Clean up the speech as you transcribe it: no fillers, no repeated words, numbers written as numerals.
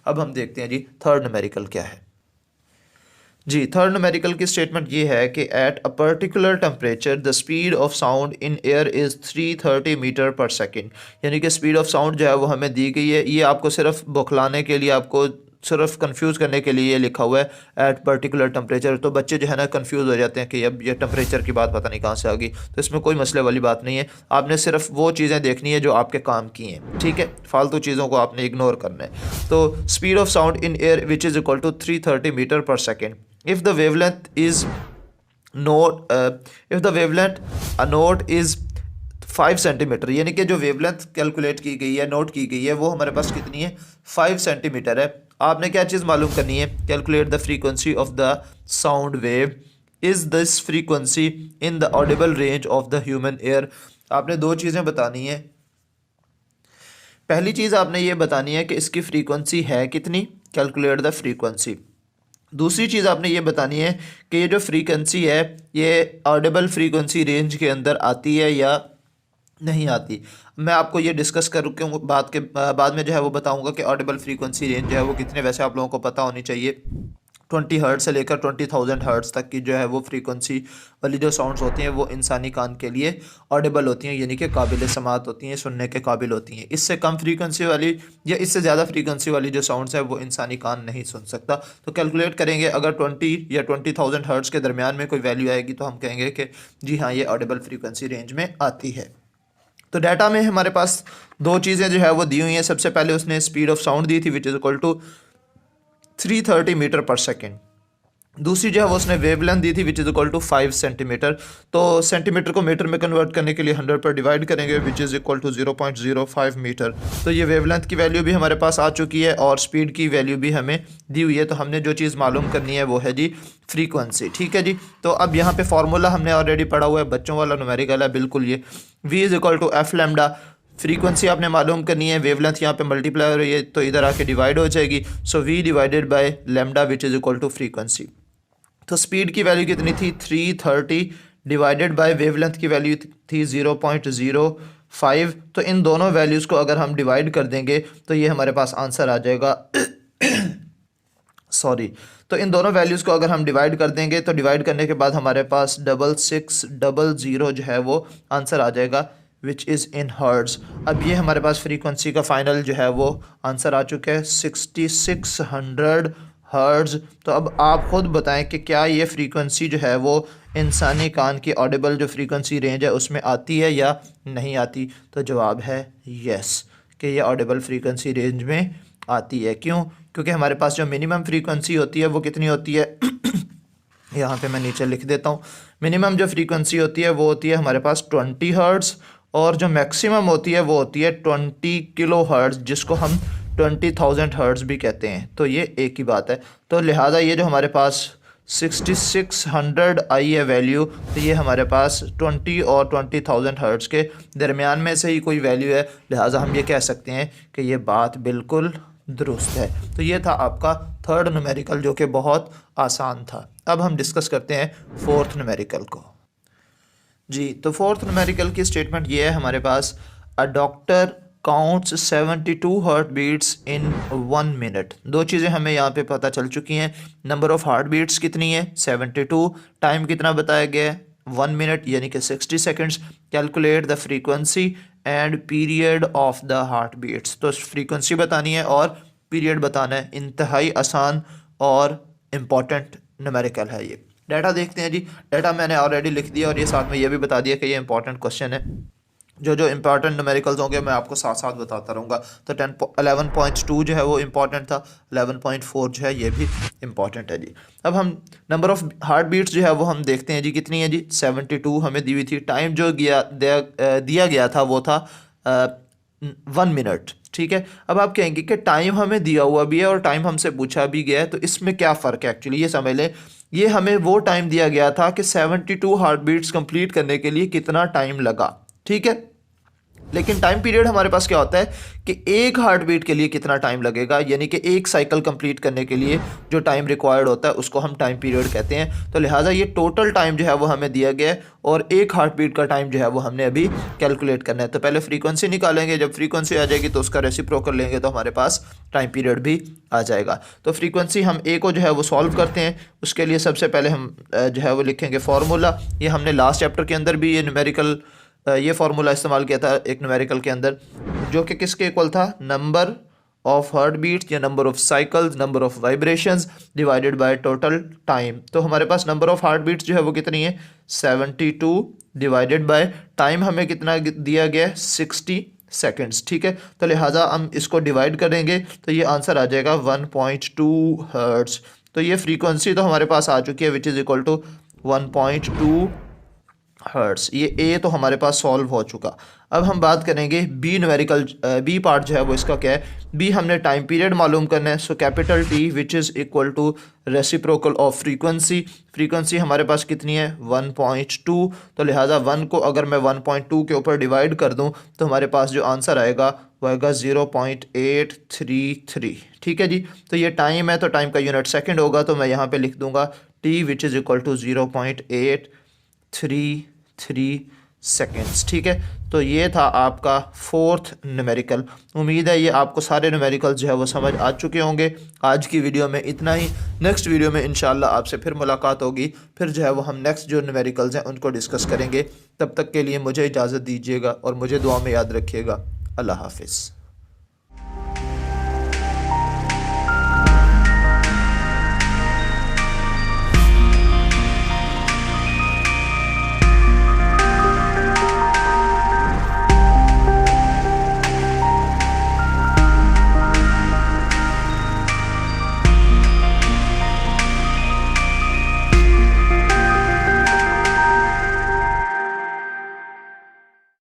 अब हम देखते हैं जी थर्ड न्यूमेरिकल क्या है। जी थर्ड न्यूमेरिकल की स्टेटमेंट ये है कि at a particular temperature the speed of sound in air is 330 metre per second. यानी कि स्पीड ऑफ साउंड जो है वो हमें दी गई है, ये आपको सिर्फ बौखलाने के लिए, आपको सिर्फ कंफ्यूज करने के लिए ये लिखा हुआ है एट पर्टिकुलर टेम्परेचर। तो बच्चे जो है ना कंफ्यूज हो जाते हैं कि अब ये टेम्परेचर की बात पता नहीं कहाँ से आ गई। तो इसमें कोई मसले वाली बात नहीं है, आपने सिर्फ वो चीज़ें देखनी है जो आपके काम की हैं, ठीक है, फालतू चीज़ों को आपने इग्नोर करना है। तो speed of sound in air which is equal to 330 metre per second if the wavelength is if the wavelength a note is 5 centimetre, यानी कि जो वेवलेंथ कैलकुलेट की गई है, नोट की गई है, वो हमारे पास कितनी है 5 सेंटीमीटर है। आपने क्या चीज़ मालूम करनी है, calculate the frequency of the sound wave, is this frequency in the Audible range of the human air. आपने दो चीज़ें बतानी है। पहली चीज़ आपने ये बतानी है कि इसकी फ्रीक्वेंसी है कितनी, कैलकुलेट द फ्रीक्वेंसी। दूसरी चीज़ आपने ये बतानी है कि ये जो फ्रीक्वेंसी है ये ऑडिबल फ्रीक्वेंसी रेंज के अंदर आती है या नहीं आती। मैं आपको ये डिस्कस करके बाद में जो है वो बताऊंगा कि ऑडिबल फ्रीक्वेंसी रेंज जो है वो कितने, वैसे आप लोगों को पता होनी चाहिए 20 हर्ट्ज़ से लेकर 20,000 हर्ट्ज़ तक की जो है वो फ्रीक्वेंसी वाली जो साउंड्स होती हैं वो इंसानी कान के लिए ऑडिबल होती हैं, यानी कि काबिल समात होती हैं, सुनने के काबिल होती हैं। इससे कम फ्रीक्वेंसी वाली या इससे ज़्यादा फ्रीक्वेंसी वाली जो साउंड्स है वो इंसानी कान नहीं सुन सकता। तो कैलकुलेट करेंगे, अगर 20 या 20,000 हर्ट्ज़ के दरमियान में कोई वैल्यू आएगी तो हम कहेंगे कि जी हाँ ये ऑडिबल फ्रीक्वेंसी रेंज में आती है। तो डाटा में हमारे पास दो चीज़ें जो है वो दी हुई हैं। सबसे पहले उसने स्पीड ऑफ साउंड दी थी which is equal to 330 metre per second. दूसरी जो है वो उसने वेवलेंथ दी थी which is equal to 5 centimetre. तो सेंटीमीटर को मीटर में कन्वर्ट करने के लिए 100 पर डिवाइड करेंगे which is equal to 0.05 metre. तो ये वेवलेंथ की वैल्यू भी हमारे पास आ चुकी है और स्पीड की वैल्यू भी हमें दी हुई है। तो हमने जो चीज़ मालूम करनी है वो है जी फ्रीक्वेंसी, ठीक है जी। तो अब यहाँ पे फार्मूला हमने ऑलरेडी पढ़ा हुआ है, बच्चों वाला न्यूमेरिकल है बिल्कुल ये, v is equal to F lambda. Frequency आपने मालूम करनी है, वेवलेंथ यहाँ पे मल्टीप्लाई हो रही है तो इधर आके डिवाइड हो जाएगी। So v divided by lambda which is equal to frequency. तो स्पीड की वैल्यू कितनी थी 330 डिवाइडेड बाय वेवलेंथ की वैल्यू थी 0.05। तो इन दोनों वैल्यूज़ को अगर हम डिवाइड कर देंगे तो ये हमारे पास आंसर आ जाएगा सॉरी। तो इन दोनों वैल्यूज़ को अगर हम डिवाइड कर देंगे तो डिवाइड करने के बाद हमारे पास 6600 जो है वो आंसर आ जाएगा विच इज़ इन हर्ट्ज़। अब ये हमारे पास फ्रीक्वेंसी का फाइनल जो है वो आंसर आ चुका है 6600 हर्ट्ज़। तो अब आप ख़ुद बताएं कि क्या ये फ्रीक्वेंसी जो है वो इंसानी कान की ऑडिबल जो फ्रीक्वेंसी रेंज है उसमें आती है या नहीं आती। तो जवाब है यस कि ये ऑडिबल फ्रीक्वेंसी रेंज में आती है। क्यों? क्योंकि हमारे पास जो मिनिमम फ्रीक्वेंसी होती है वो कितनी होती है यहाँ पे मैं नीचे लिख देता हूँ। मिनिमम जो फ्रीक्वेंसी होती है वो होती है हमारे पास 20 हर्ट्ज़ और जो मैक्सिमम होती है वो होती है 20 किलो हर्ट्ज़, जिसको हम 20,000 हर्ट्ज़ भी कहते हैं। तो ये एक ही बात है। तो लिहाजा ये जो हमारे पास 6600 आई है वैल्यू, तो ये हमारे पास 20 और 20,000 हर्ट्ज़ के दरमियान में से ही कोई वैल्यू है। लिहाजा हम ये कह सकते हैं कि ये बात बिल्कुल दुरुस्त है। तो ये था आपका थर्ड न्यूमेरिकल जो कि बहुत आसान था। अब हम डिस्कस करते हैं फोर्थ न्यूमेरिकल को। जी तो फोर्थ न्यूमेरिकल की स्टेटमेंट ये है हमारे पास, a doctor counts 72 heart beats in 1 minute. दो चीज़ें हमें यहाँ पे पता चल चुकी हैं। नंबर ऑफ़ हार्ट बीट्स कितनी है 72, टाइम कितना बताया गया है 1 मिनट यानी कि 60 seconds. Calculate the frequency and period of the heart beats. तो फ्रीक्वेंसी बतानी है और पीरियड बताना है। इंतहाई आसान और इम्पॉर्टेंट न्यूमेरिकल है ये। डाटा देखते हैं जी। डाटा मैंने ऑलरेडी लिख दिया और ये साथ में ये भी बता दिया कि ये इंपॉर्टेंट क्वेश्चन है। जो इंपॉर्टेंट न्यूमेरिकल्स होंगे मैं आपको साथ साथ बताता रहूँगा। तो 11.2 जो है वो इम्पॉर्टेंट था, 11.4 जो है ये भी इम्पॉर्टेंट है जी। अब हम नंबर ऑफ़ हार्ट बीट्स जो है वो हम देखते हैं जी कितनी है जी 72 हमें दी हुई थी। टाइम जो दिया गया था वो था 1 मिनट, ठीक है। अब आप कहेंगे कि टाइम हमें दिया हुआ भी है और टाइम हमसे पूछा भी गया है, तो इसमें क्या फ़र्क है। एक्चुअली ये समझ लें, ये हमें वो टाइम दिया गया था कि 72 हार्ट बीट्स कंप्लीट करने के लिए कितना टाइम लगा, ठीक है। लेकिन टाइम पीरियड हमारे पास क्या होता है कि एक हार्ट बीट के लिए कितना टाइम लगेगा, यानी कि एक साइकिल कंप्लीट करने के लिए जो टाइम रिक्वायर्ड होता है उसको हम टाइम पीरियड कहते हैं। तो लिहाजा ये टोटल टाइम जो है वो हमें दिया गया है और एक हार्ट बीट का टाइम जो है वो हमने अभी कैलकुलेट करना है। तो पहले फ्रीक्वेंसी निकालेंगे, जब फ्रीक्वेंसी आ जाएगी तो उसका रेसिप्रोकल लेंगे तो हमारे पास टाइम पीरियड भी आ जाएगा। तो फ्रीक्वेंसी हम ए को जो है वो सॉल्व करते हैं। उसके लिए सबसे पहले हम जो है वो लिखेंगे फार्मूला। ये हमने लास्ट चैप्टर के अंदर भी ये न्यूमेरिकल ये फार्मूला इस्तेमाल किया था एक न्यूमेरिकल के अंदर, जो कि किसके इक्वल था, नंबर ऑफ हार्ट बीट्स या number of cycles, number of vibrations divided by total time. तो हमारे पास नंबर ऑफ हार्ट बीट्स जो है वो कितनी है 72 डिवाइडेड बाय टाइम हमें कितना दिया गया है 60 सेकेंड्स। ठीक है, तो लिहाजा हम इसको डिवाइड करेंगे तो ये आंसर आ जाएगा 1.2 हर्ट्ज। तो ये फ्रीक्वेंसी तो हमारे पास आ चुकी है which is equal to 1.2 hertz. ये ए तो हमारे पास सॉल्व हो चुका। अब हम बात करेंगे बी न्यूमेरिकल, बी पार्ट जो है वो इसका क्या है, बी हमने टाइम पीरियड मालूम करना है। So capital T which is equal to reciprocal of frequency. Frequency हमारे पास कितनी है 1.2, तो लिहाजा 1 को अगर मैं 1.2 के ऊपर डिवाइड कर दूं तो हमारे पास जो आंसर आएगा वो आएगा 0.833। ठीक है जी, तो ये टाइम है तो टाइम का यूनिट सेकेंड होगा, तो मैं यहाँ पे लिख दूंगा T which is equal to 0.833 seconds. ठीक है, तो ये था आपका फोर्थ न्यूमेरिकल। उम्मीद है ये आपको सारे न्यूमेरिकल जो है वो समझ आ चुके होंगे। आज की वीडियो में इतना ही। नेक्स्ट वीडियो में इंशाल्लाह आपसे फिर मुलाकात होगी, फिर जो है वो हम नेक्स्ट जो न्यूमेरिकल्स हैं उनको डिस्कस करेंगे। तब तक के लिए मुझे इजाज़त दीजिएगा और मुझे दुआ में याद रखिएगा। अल्लाह हाफिज़।